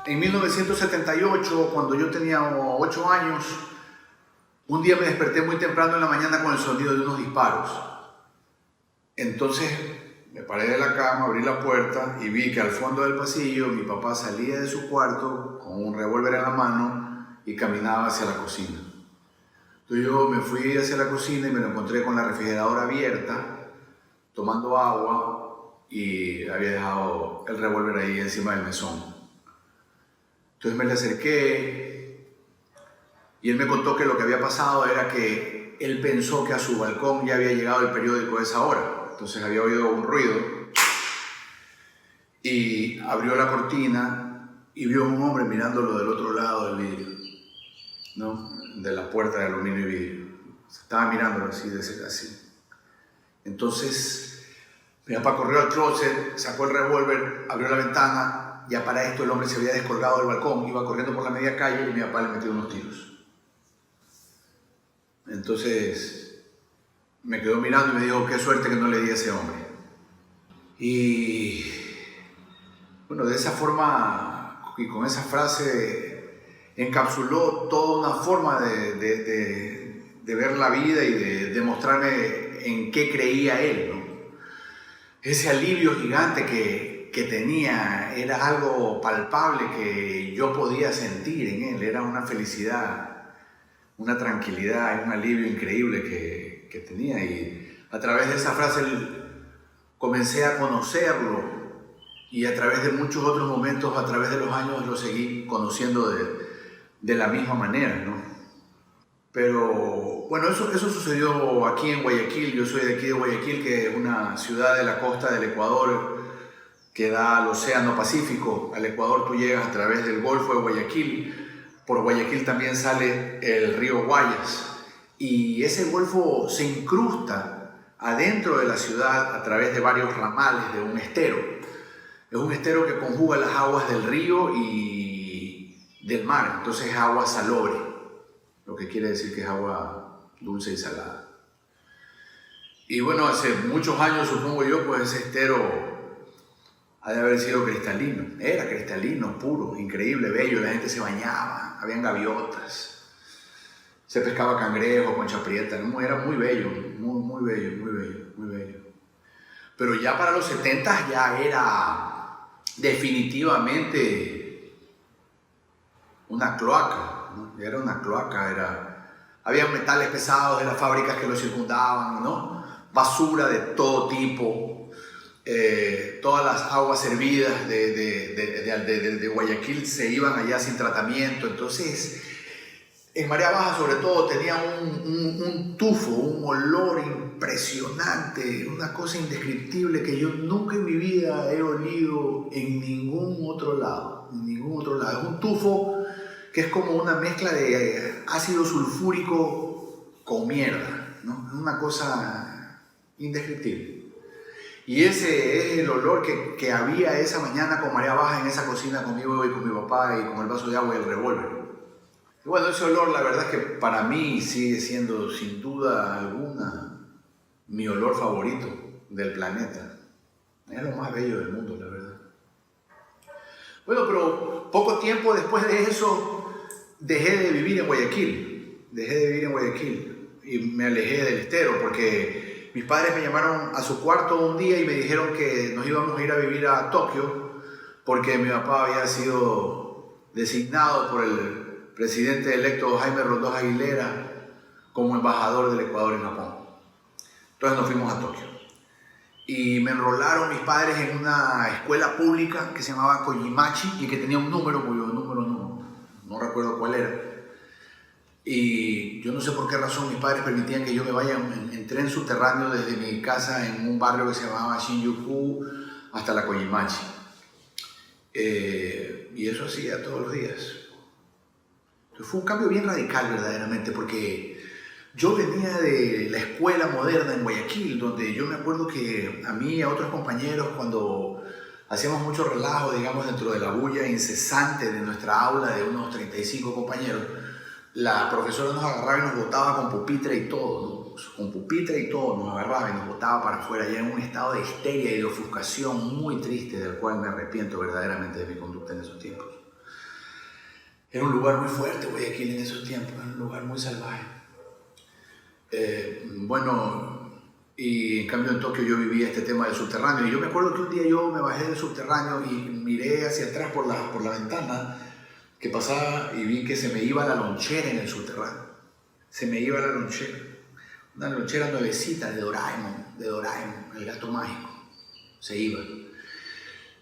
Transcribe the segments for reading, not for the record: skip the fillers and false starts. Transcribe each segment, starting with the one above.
En 1978, cuando yo tenía 8 años, un día me desperté muy temprano en la mañana con el sonido de unos disparos. Entonces me paré de la cama, abrí la puerta y vi que al fondo del pasillo mi papá salía de su cuarto con un revólver en la mano y caminaba hacia la cocina. Entonces yo me fui hacia la cocina y me lo encontré con la refrigeradora abierta, tomando agua, y había dejado el revólver ahí encima del mesón. Entonces me le acerqué y él me contó que lo que había pasado era que él pensó que a su balcón ya había llegado el periódico a esa hora. Entonces había oído un ruido y abrió la cortina y vio a un hombre mirándolo del otro lado del vidrio, ¿no? De la puerta de aluminio y vidrio. Estaba mirándolo así, así. Entonces mi papá corrió al closet, sacó el revólver, abrió la ventana. Ya para esto el hombre se había descolgado del balcón, iba corriendo por la media calle y mi papá le metió unos tiros. Entonces me quedó mirando y me dijo, qué suerte que no le di a ese hombre. Y bueno, de esa forma y con esa frase encapsuló toda una forma de ver la vida y de demostrarme en qué creía él, ¿no? Ese alivio gigante que tenía era algo palpable que yo podía sentir en él. Era una felicidad, una tranquilidad, un alivio increíble que tenía. Y a través de esa frase comencé a conocerlo, y a través de muchos otros momentos, a través de los años, lo seguí conociendo de la misma manera, ¿no? Pero bueno, eso sucedió aquí en Guayaquil. Yo soy de aquí de Guayaquil, que es una ciudad de la costa del Ecuador que da al Océano Pacífico. Al Ecuador tú llegas a través del Golfo de Guayaquil. Por Guayaquil también sale el río Guayas. Y ese golfo se incrusta adentro de la ciudad a través de varios ramales de un estero. Es un estero que conjuga las aguas del río y del mar. Entonces es agua salobre, lo que quiere decir que es agua dulce y salada. Y bueno, hace muchos años, supongo yo, pues ese estero ha de haber sido cristalino. Era cristalino, puro, increíble, bello. La gente se bañaba, habían gaviotas, se pescaba cangrejo, concha prieta, ¿no? Era muy bello, muy bello, muy bello, muy bello. Pero ya para los 70 ya era definitivamente una cloaca, ¿no? Ya era una cloaca, había metales pesados de las fábricas que lo circundaban, ¿no? Basura de todo tipo. Todas las aguas servidas de Guayaquil se iban allá sin tratamiento. Entonces, en Marea Baja sobre todo tenía un tufo, un olor impresionante, una cosa indescriptible que yo nunca en mi vida he olido en ningún otro lado. Es un tufo que es como una mezcla de ácido sulfúrico con mierda, ¿no? Es una cosa indescriptible. Y ese es el olor que había esa mañana con Marea Baja en esa cocina conmigo y con mi papá, y con el vaso de agua y el revólver. Y bueno, ese olor, la verdad es que para mí sigue siendo sin duda alguna mi olor favorito del planeta. Es lo más bello del mundo, la verdad. Bueno, pero poco tiempo después de eso dejé de vivir en Guayaquil. Y me alejé del estero porque mis padres me llamaron a su cuarto un día y me dijeron que nos íbamos a ir a vivir a Tokio porque mi papá había sido designado por el presidente electo Jaime Rodós Aguilera como embajador del Ecuador en Japón. Entonces nos fuimos a Tokio. Y me enrolaron mis padres en una escuela pública que se llamaba Kojimachi y que tenía un número, cuyo número no recuerdo cuál era. Y yo no sé por qué razón mis padres permitían que yo me vaya en tren subterráneo desde mi casa en un barrio que se llamaba Shinjuku hasta la Kojimachi. Y eso hacía todos los días. Entonces fue un cambio bien radical verdaderamente, porque yo venía de la escuela moderna en Guayaquil, donde yo me acuerdo que a mí y a otros compañeros, cuando hacíamos mucho relajo, digamos, dentro de la bulla incesante de nuestra aula de unos 35 compañeros, la profesora nos agarraba y nos botaba con pupitre y todo, ¿no? Con pupitre y todo nos agarraba y nos botaba para afuera, ya en un estado de histeria y de ofuscación muy triste, del cual me arrepiento verdaderamente de mi conducta en esos tiempos. Era un lugar muy fuerte, Guayaquil, en esos tiempos, era un lugar muy salvaje. Bueno, y en cambio en Tokio yo vivía este tema del subterráneo. Y yo me acuerdo que un día yo me bajé del subterráneo y miré hacia atrás por la ventana que pasaba y vi que se me iba la lonchera en el subterráneo. Se me iba la lonchera. Una lonchera nuevecita de Doraemon, el gato mágico. Se iba.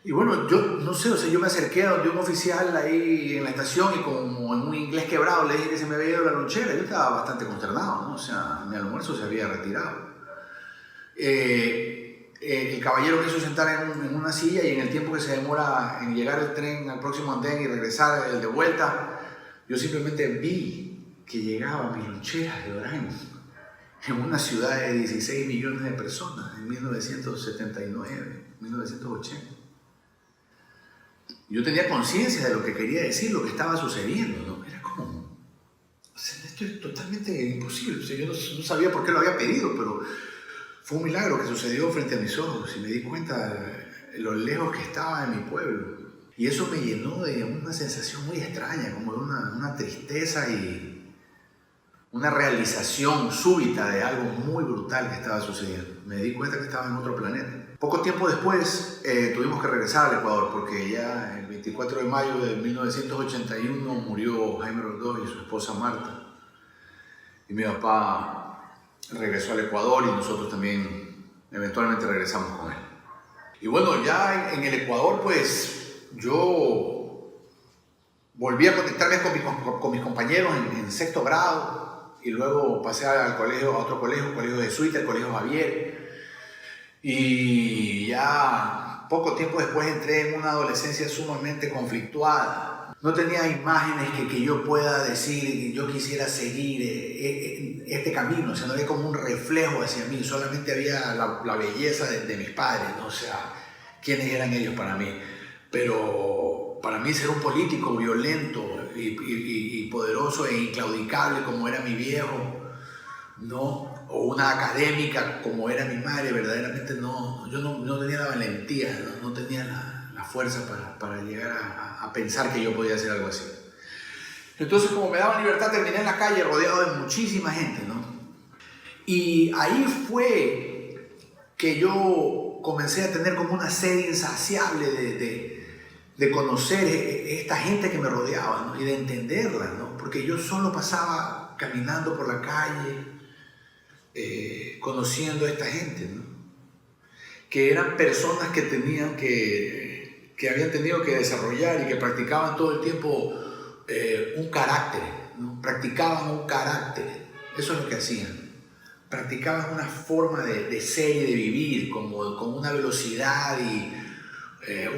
Y bueno, yo no sé, o sea, yo me acerqué a donde un oficial ahí en la estación y como en un inglés quebrado le dije que se me había ido la lonchera. Yo estaba bastante consternado, ¿no? O sea, mi almuerzo se había retirado. El caballero me hizo sentar en una silla y en el tiempo que se demora en llegar el tren al próximo andén y regresar el de vuelta, yo simplemente vi que llegaba mi lonchera de Doraemon en una ciudad de 16 millones de personas en 1979, 1980. Yo tenía conciencia de lo que quería decir, lo que estaba sucediendo, ¿no? Era como, o sea, esto es totalmente imposible. O sea, yo no sabía por qué lo había pedido, pero fue un milagro que sucedió frente a mis ojos y me di cuenta de lo lejos que estaba de mi pueblo. Y eso me llenó de una sensación muy extraña, como de una tristeza y una realización súbita de algo muy brutal que estaba sucediendo. Me di cuenta que estaba en otro planeta. Poco tiempo después tuvimos que regresar al Ecuador porque ya el 24 de mayo de 1981 murió Jaime Roldós y su esposa Marta. Y mi papá regresó al Ecuador y nosotros también eventualmente regresamos con él. Y bueno, ya en el Ecuador pues yo volví a conectarme con mis compañeros en sexto grado. Y luego pasé al colegio, a otro colegio, colegio jesuita, el colegio Javier. Y ya poco tiempo después entré en una adolescencia sumamente conflictuada. No tenía imágenes que yo pueda decir, yo quisiera seguir este camino. O sea, no había como un reflejo hacia mí, solamente había la belleza de mis padres, ¿no? O sea, quiénes eran ellos para mí. Pero para mí ser un político violento y poderoso e inclaudicable como era mi viejo, ¿no? O una académica como era mi madre, verdaderamente yo no tenía la valentía, no tenía la fuerza para llegar a pensar que yo podía hacer algo así. Entonces, como me daban libertad, terminé en la calle rodeado de muchísima gente, ¿no? Y ahí fue que yo comencé a tener como una sed insaciable de conocer esta gente que me rodeaba, ¿no? Y de entenderla, ¿no? Porque yo solo pasaba caminando por la calle, conociendo a esta gente, ¿no? Que eran personas que habían tenido que desarrollar y que practicaban todo el tiempo un carácter, ¿no? Practicaban un carácter, eso es lo que hacían. Practicaban una forma de ser y de vivir con una velocidad y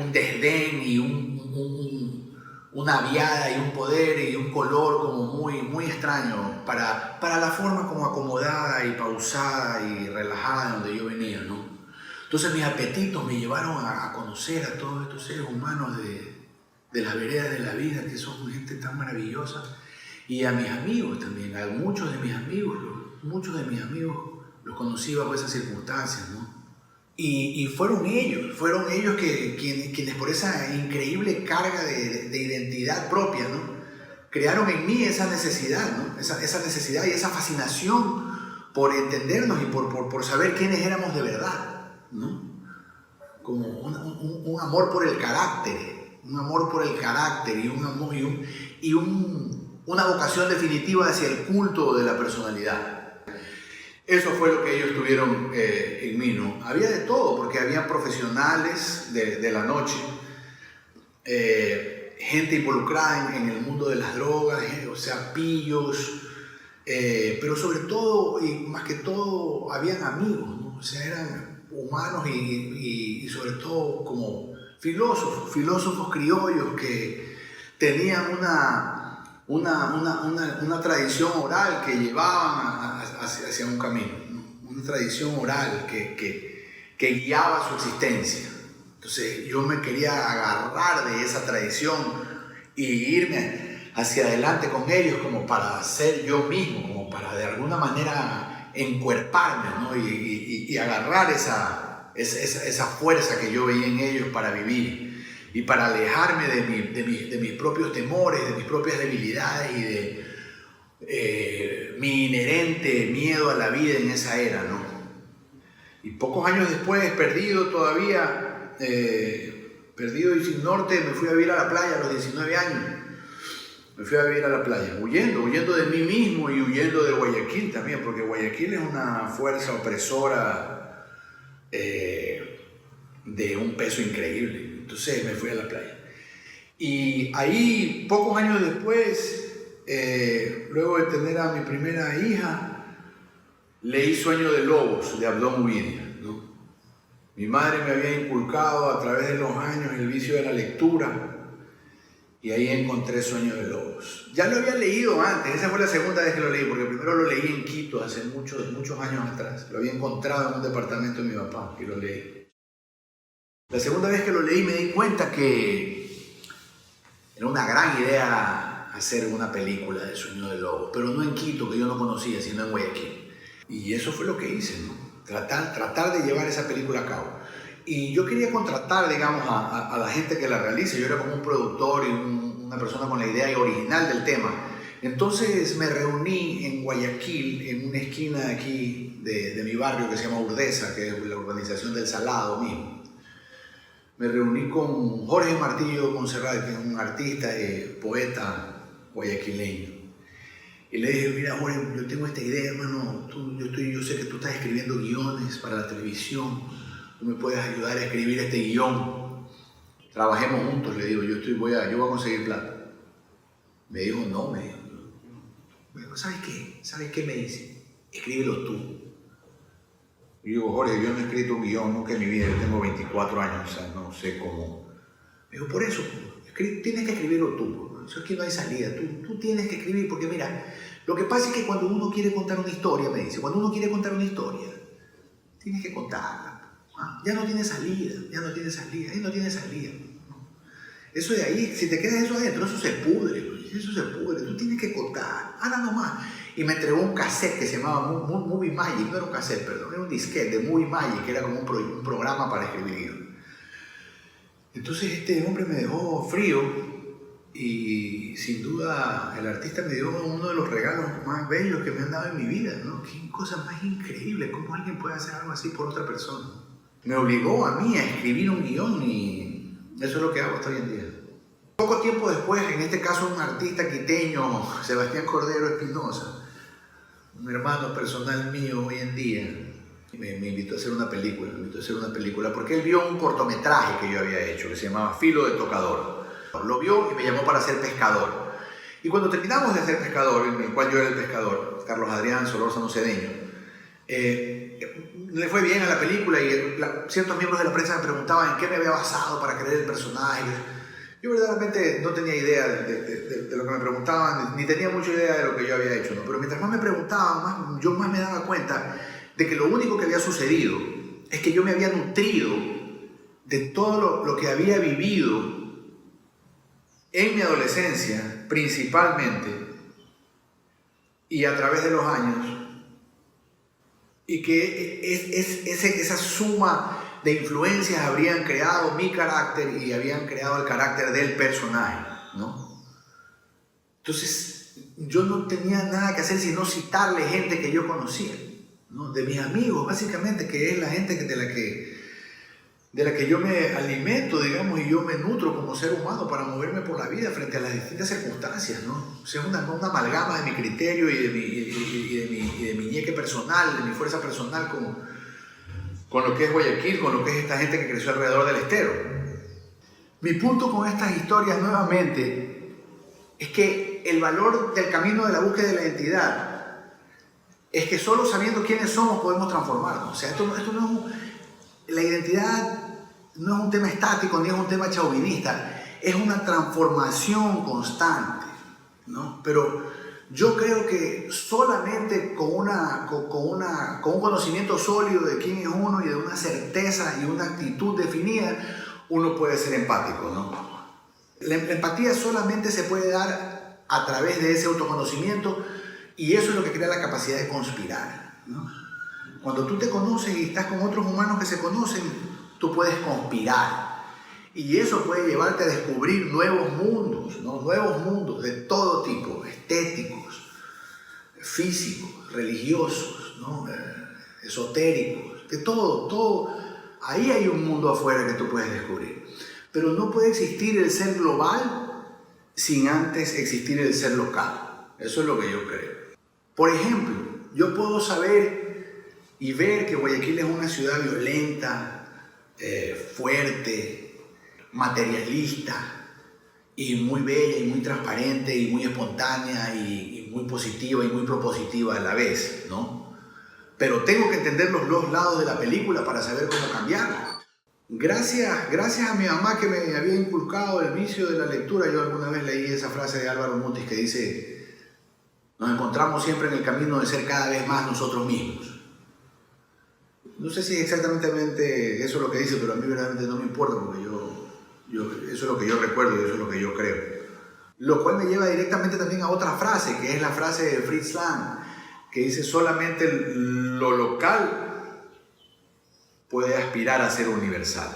un desdén y una viada y un poder y un color como muy extraño para la forma como acomodada y pausada y relajada donde yo venía, ¿no? Entonces mis apetitos me llevaron a conocer a todos estos seres humanos de las veredas de la vida, que son gente tan maravillosa, y a mis amigos también, a muchos de mis amigos los conocí bajo esas circunstancias, ¿no? Y fueron ellos quienes por esa increíble carga de identidad propia, ¿no? Crearon en mí esa necesidad, ¿no? Esa necesidad y esa fascinación por entendernos y por saber quiénes éramos de verdad, ¿no? Como un amor por el carácter, y una vocación definitiva hacia el culto de la personalidad. Eso fue lo que ellos tuvieron en mí, ¿no? Había de todo, porque había profesionales de la noche, gente involucrada en el mundo de las drogas, o sea, pillos, pero sobre todo, y más que todo, habían amigos, ¿no? O sea, eran humanos y sobre todo como filósofos criollos que tenían una tradición oral que llevaban hacia un camino, ¿no? Una tradición oral que guiaba su existencia. Entonces yo me quería agarrar de esa tradición y irme hacia adelante con ellos como para ser yo mismo, como para de alguna manera encuerparme, ¿no? y agarrar esa fuerza que yo veía en ellos para vivir. y para alejarme de mis propios temores, de mis propias debilidades y de mi inherente miedo a la vida en esa era, ¿no? Y pocos años después, perdido todavía, perdido y sin norte, me fui a vivir a la playa a los 19 años. Me fui a vivir a la playa, huyendo de mí mismo y huyendo de Guayaquil también, porque Guayaquil es una fuerza opresora de un peso increíble. Entonces me fui a la playa. Y ahí, pocos años después, luego de tener a mi primera hija, leí Sueño de Lobos, de Abdón Ubidia, ¿no? Mi madre me había inculcado a través de los años el vicio de la lectura, y ahí encontré Sueño de Lobos. Ya lo había leído antes, esa fue la segunda vez que lo leí, porque primero lo leí en Quito hace muchos años atrás. Lo había encontrado en un departamento de mi papá y lo leí. La segunda vez que lo leí me di cuenta que era una gran idea hacer una película de Sueño de Lobos, pero no en Quito, que yo no conocía, sino en Guayaquil. Y eso fue lo que hice, ¿no? Tratar de llevar esa película a cabo. Y yo quería contratar, digamos, a la gente que la realice. Yo era como un productor y una persona con la idea original del tema. Entonces me reuní en Guayaquil, en una esquina aquí de mi barrio que se llama Urdesa, que es la urbanización del Salado mismo. Me reuní con Jorge Martillo Monserrat, que es un artista y poeta guayaquileño. Y le dije, mira Jorge, yo tengo esta idea, hermano, yo sé que tú estás escribiendo guiones para la televisión. Tú me puedes ayudar a escribir este guión. Trabajemos juntos, le digo, yo voy a conseguir plata. Me dijo, no, me dijo, ¿sabes qué? ¿Sabes qué me dice? Escríbelo tú. Y digo, Jorge, yo no he escrito un guión nunca en mi vida, yo tengo 24 años, o sea, no sé cómo. Me dijo, por eso, tienes que escribirlo tú. Eso es que no hay salida, tú tienes que escribir, porque mira, lo que pasa es que cuando uno quiere contar una historia, me dice, cuando uno quiere contar una historia, tienes que contarla. Ya no tiene salida, ahí no tiene salida. Eso de ahí, si te quedas eso adentro, eso se pudre, tú tienes que contar, anda nomás. Y me entregó un cassette que se llamaba Movie Magic, no era un cassette, perdón, era un disquete de Movie Magic, que era como un programa para escribir guión. Entonces este hombre me dejó frío y sin duda el artista me dio uno de los regalos más bellos que me han dado en mi vida, ¿no? Qué cosa más increíble, cómo alguien puede hacer algo así por otra persona. Me obligó a mí a escribir un guión y eso es lo que hago hasta hoy en día. Poco tiempo después, en este caso un artista quiteño, Sebastián Cordero Espinosa, un hermano personal mío hoy en día, me invitó a hacer una película, porque él vio un cortometraje que yo había hecho que se llamaba Filo de Tocador. Lo vio y me llamó para ser pescador. Y cuando terminamos de ser pescador, en el cual yo era el pescador, Carlos Adrián Solórzano Cedeño, le fue bien a la película y ciertos miembros de la prensa me preguntaban en qué me había basado para crear el personaje. Yo verdaderamente no tenía idea de lo que me preguntaban, ni tenía mucha idea de lo que yo había hecho, ¿no? Pero mientras más me preguntaban, yo más me daba cuenta de que lo único que había sucedido es que yo me había nutrido de todo lo que había vivido en mi adolescencia, principalmente, y a través de los años, y que esa suma de influencias habrían creado mi carácter y habían creado el carácter del personaje, ¿no? Entonces, yo no tenía nada que hacer sino citarle gente que yo conocía, ¿no? De mis amigos, básicamente, que es la gente de la que yo me alimento, digamos, y yo me nutro como ser humano para moverme por la vida frente a las distintas circunstancias, ¿no? O sea, una amalgama de mi criterio y de mi ñeque personal, de mi fuerza personal con lo que es Guayaquil, con lo que es esta gente que creció alrededor del estero. Mi punto con estas historias, nuevamente, es que el valor del camino de la búsqueda de la identidad es que solo sabiendo quiénes somos podemos transformarnos. O sea, esto no es la identidad no es un tema estático ni es un tema chauvinista, es una transformación constante, ¿no? Pero yo creo que solamente con un conocimiento sólido de quién es uno y de una certeza y una actitud definida, uno puede ser empático, ¿no? La empatía solamente se puede dar a través de ese autoconocimiento y eso es lo que crea la capacidad de conspirar, ¿no? Cuando tú te conoces y estás con otros humanos que se conocen, tú puedes conspirar. Y eso puede llevarte a descubrir nuevos mundos, ¿no? Nuevos mundos de todo tipo, estéticos, físicos, religiosos, ¿no? Esotéricos, de todo. Ahí hay un mundo afuera que tú puedes descubrir. Pero no puede existir el ser global sin antes existir el ser local. Eso es lo que yo creo. Por ejemplo, yo puedo saber y ver que Guayaquil es una ciudad violenta, fuerte, materialista y muy bella y muy transparente y muy espontánea y muy positiva y muy propositiva a la vez, ¿no? Pero tengo que entender los dos lados de la película para saber cómo cambiarla. Gracias a mi mamá que me había inculcado el vicio de la lectura, yo alguna vez leí esa frase de Álvaro Mutis que dice: nos encontramos siempre en el camino de ser cada vez más nosotros mismos. No sé si exactamente eso es lo que dice, pero a mí verdaderamente no me importa porque eso es lo que yo recuerdo y eso es lo que yo creo. Lo cual me lleva directamente también a otra frase, que es la frase de Fritz Lang, que dice: solamente lo local puede aspirar a ser universal,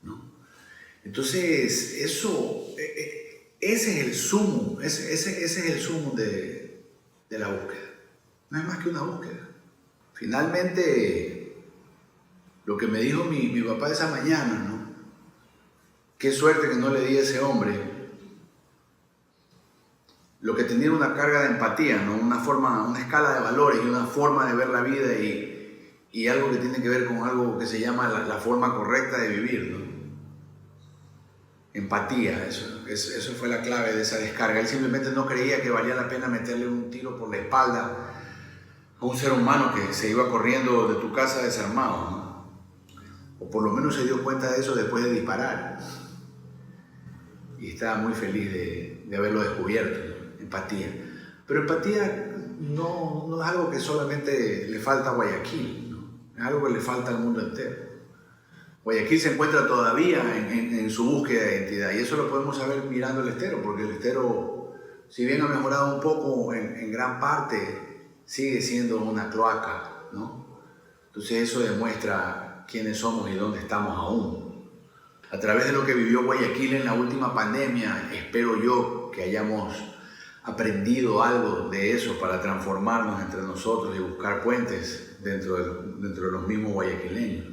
¿no? Entonces, ese es el sumo, ese es el sumo de la búsqueda. No es más que una búsqueda. Finalmente, lo que me dijo mi papá esa mañana, ¿no? Qué suerte que no le di a ese hombre lo que tenía una carga de empatía, ¿no? Una escala de valores y una forma de ver la vida y algo que tiene que ver con algo que se llama la forma correcta de vivir, ¿no? Empatía, eso fue la clave de esa descarga. Él simplemente no creía que valía la pena meterle un tiro por la espalda a un ser humano que se iba corriendo de tu casa desarmado, ¿no? O por lo menos se dio cuenta de eso después de disparar. Y estaba muy feliz de haberlo descubierto, ¿no? Empatía. Pero empatía no es algo que solamente le falta a Guayaquil, ¿no? Es algo que le falta al mundo entero. Guayaquil se encuentra todavía en su búsqueda de identidad y eso lo podemos saber mirando el estero, porque el estero, si bien ha mejorado un poco, en gran parte sigue siendo una cloaca, ¿no? Entonces eso demuestra quiénes somos y dónde estamos aún. A través de lo que vivió Guayaquil en la última pandemia, espero yo que hayamos aprendido algo de eso para transformarnos entre nosotros y buscar puentes dentro de los mismos guayaquileños.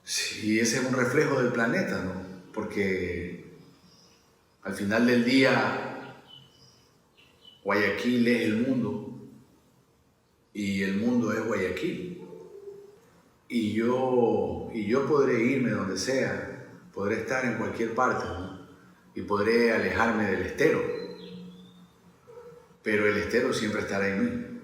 Sí, ese es un reflejo del planeta, ¿no? Porque al final del día, Guayaquil es el mundo y el mundo es Guayaquil. Y yo podré irme donde sea, podré estar en cualquier parte, ¿no? Y podré alejarme del estero, pero el estero siempre estará en mí.